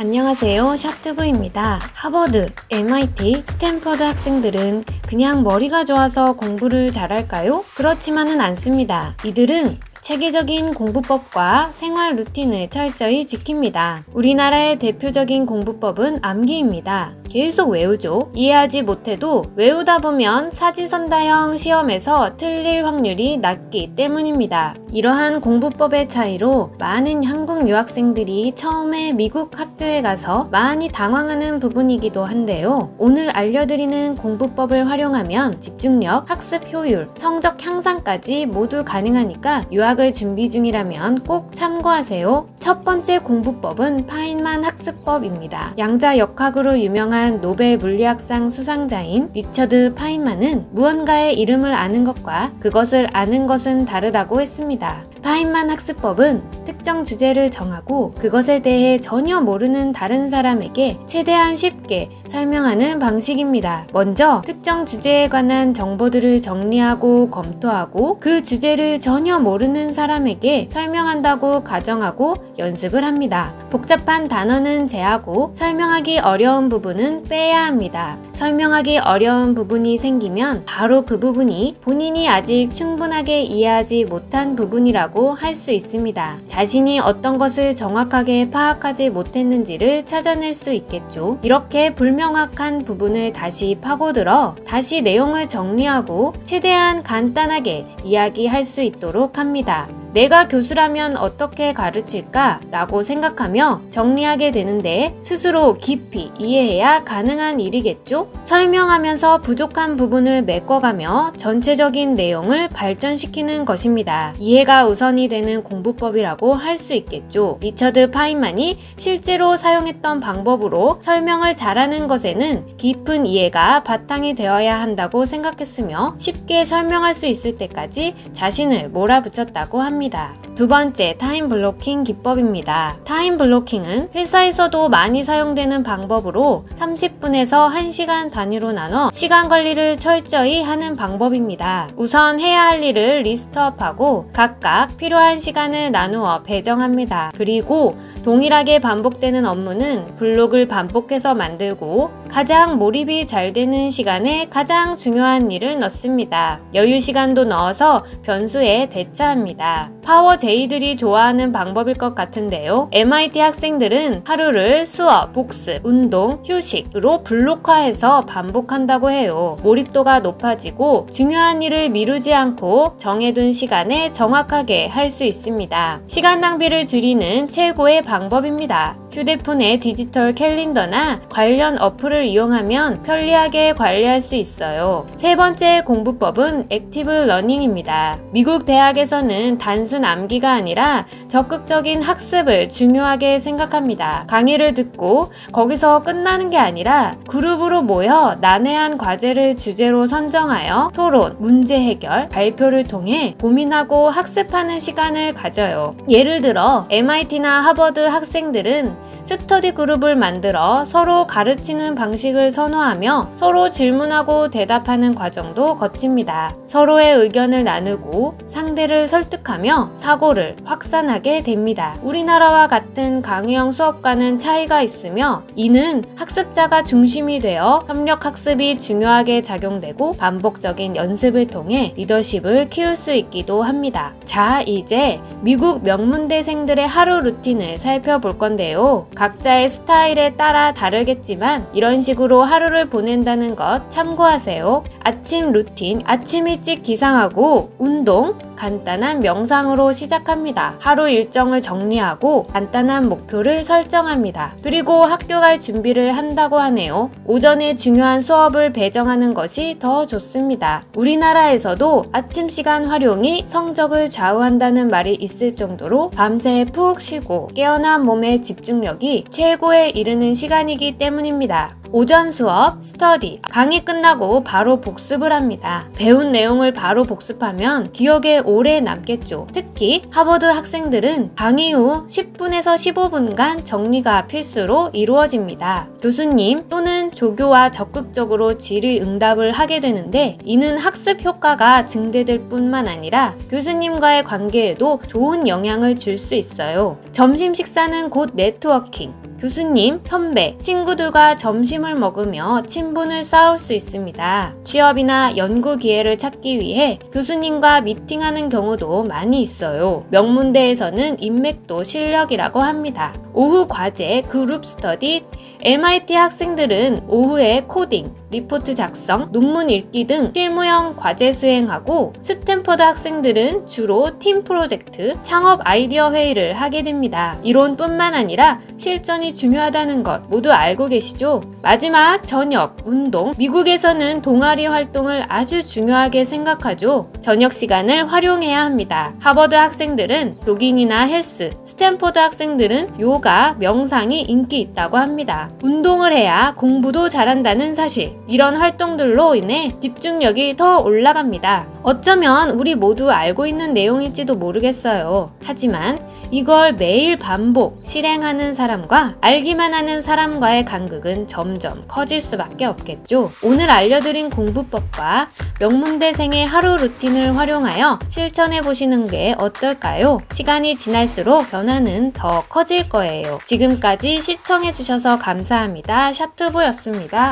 안녕하세요, 샤트부입니다. 하버드, MIT, 스탠퍼드 학생들은 그냥 머리가 좋아서 공부를 잘할까요? 그렇지만은 않습니다. 이들은 체계적인 공부법과 생활 루틴을 철저히 지킵니다. 우리나라의 대표적인 공부법은 암기입니다. 계속 외우죠. 이해하지 못해도 외우다 보면 사지선다형 시험에서 틀릴 확률이 낮기 때문입니다. 이러한 공부법의 차이로 많은 한국 유학생들이 처음에 미국 학교에 가서 많이 당황하는 부분이기도 한데요. 오늘 알려드리는 공부법을 활용하면 집중력, 학습 효율, 성적 향상까지 모두 가능하니까 유학을 준비 중이라면 꼭 참고하세요. 첫 번째 공부법은 파인만 학습법입니다. 양자역학으로 유명한 노벨 물리학상 수상자인 리처드 파인만은 무언가의 이름을 아는 것과 그것을 아는 것은 다르다고 했습니다. 파인만 학습법은 특정 주제를 정하고 그것에 대해 전혀 모르는 다른 사람에게 최대한 쉽게 설명하는 방식입니다. 먼저 특정 주제에 관한 정보들을 정리하고 검토하고 그 주제를 전혀 모르는 사람에게 설명한다고 가정하고 연습을 합니다. 복잡한 단어는 제하고 설명하기 어려운 부분은 빼야 합니다. 설명하기 어려운 부분이 생기면 바로 그 부분이 본인이 아직 충분하게 이해하지 못한 부분이라고 할 수 있습니다. 자신이 어떤 것을 정확하게 파악하지 못했는지를 찾아낼 수 있겠죠. 이렇게 불명확한 부분을 다시 파고들어 다시 내용을 정리하고 최대한 간단하게 이야기할 수 있도록 합니다. 내가 교수라면 어떻게 가르칠까? 라고 생각하며 정리하게 되는데 스스로 깊이 이해해야 가능한 일이겠죠? 설명하면서 부족한 부분을 메꿔가며 전체적인 내용을 발전시키는 것입니다. 이해가 우선이 되는 공부법이라고 할 수 있겠죠. 리처드 파인만이 실제로 사용했던 방법으로 설명을 잘하는 것에는 깊은 이해가 바탕이 되어야 한다고 생각했으며 쉽게 설명할 수 있을 때까지 자신을 몰아붙였다고 합니다. 두 번째, 타임 블로킹 기법입니다. 타임 블로킹은 회사에서도 많이 사용되는 방법으로 30분에서 1시간 단위로 나눠 시간 관리를 철저히 하는 방법입니다. 우선 해야 할 일을 리스트업하고 각각 필요한 시간을 나누어 배정합니다. 그리고 동일하게 반복되는 업무는 블록을 반복해서 만들고 가장 몰입이 잘 되는 시간에 가장 중요한 일을 넣습니다. 여유 시간도 넣어서 변수에 대처합니다. 파워 J들이 좋아하는 방법일 것 같은데요. MIT 학생들은 하루를 수업, 복습, 운동, 휴식으로 블록화해서 반복한다고 해요. 몰입도가 높아지고 중요한 일을 미루지 않고 정해둔 시간에 정확하게 할 수 있습니다. 시간 낭비를 줄이는 최고의 방법입니다. 휴대폰의 디지털 캘린더나 관련 어플을 이용하면 편리하게 관리할 수 있어요. 세 번째 공부법은 액티브 러닝입니다. 미국 대학에서는 단순 암기가 아니라 적극적인 학습을 중요하게 생각합니다. 강의를 듣고 거기서 끝나는 게 아니라 그룹으로 모여 난해한 과제를 주제로 선정하여 토론, 문제 해결, 발표를 통해 고민하고 학습하는 시간을 가져요. 예를 들어 MIT나 하버드 학생들은 스터디 그룹을 만들어 서로 가르치는 방식을 선호하며 서로 질문하고 대답하는 과정도 거칩니다. 서로의 의견을 나누고 상대를 설득하며 사고를 확산하게 됩니다. 우리나라와 같은 강의형 수업과는 차이가 있으며 이는 학습자가 중심이 되어 협력 학습이 중요하게 작용되고 반복적인 연습을 통해 리더십을 키울 수 있기도 합니다. 자, 이제 미국 명문대생들의 하루 루틴을 살펴볼 건데요. 각자의 스타일에 따라 다르겠지만 이런 식으로 하루를 보낸다는 것 참고하세요. 아침 루틴, 아침 일찍 기상하고 운동, 간단한 명상으로 시작합니다. 하루 일정을 정리하고 간단한 목표를 설정합니다. 그리고 학교 갈 준비를 한다고 하네요. 오전에 중요한 수업을 배정하는 것이 더 좋습니다. 우리나라에서도 아침 시간 활용이 성적을 좌우한다는 말이 있을 정도로 밤새 푹 쉬고 깨어난 몸의 집중력이 최고에 이르는 시간이기 때문입니다. 오전 수업, 스터디, 강의 끝나고 바로 복습을 합니다. 배운 내용을 바로 복습하면 기억에 오래 남겠죠. 특히 하버드 학생들은 강의 후 10분에서 15분간 정리가 필수로 이루어집니다. 교수님 또는 조교와 적극적으로 질의응답을 하게 되는데 이는 학습 효과가 증대될 뿐만 아니라 교수님과의 관계에도 좋은 영향을 줄 수 있어요. 점심 식사는 곧 네트워킹, 교수님, 선배, 친구들과 점심을 먹으며 친분을 쌓을 수 있습니다. 취업이나 연구 기회를 찾기 위해 교수님과 미팅하는 경우도 많이 있어요. 명문대에서는 인맥도 실력이라고 합니다. 오후 과제, 그룹 스터디, MIT 학생들은 오후에 코딩, 리포트 작성, 논문 읽기 등 실무형 과제 수행하고 스탠퍼드 학생들은 주로 팀 프로젝트, 창업 아이디어 회의를 하게 됩니다. 이론뿐만 아니라 실전이 중요하다는 것 모두 알고 계시죠? 마지막 저녁, 운동. 미국에서는 동아리 활동을 아주 중요하게 생각하죠. 저녁 시간을 활용해야 합니다. 하버드 학생들은 조깅이나 헬스, 스탠퍼드 학생들은 요가, 명상이 인기 있다고 합니다. 운동을 해야 공부도 잘한다는 사실. 이런 활동들로 인해 집중력이 더 올라갑니다. 어쩌면 우리 모두 알고 있는 내용일지도 모르겠어요. 하지만 이걸 매일 반복 실행하는 사람과 알기만 하는 사람과의 간극은 점점 커질 수밖에 없겠죠. 오늘 알려드린 공부법과 명문대생의 하루 루틴을 활용하여 실천해 보시는 게 어떨까요? 시간이 지날수록 변화는 더 커질 거예요. 지금까지 시청해 주셔서 감사합니다. 샤투부였습니다.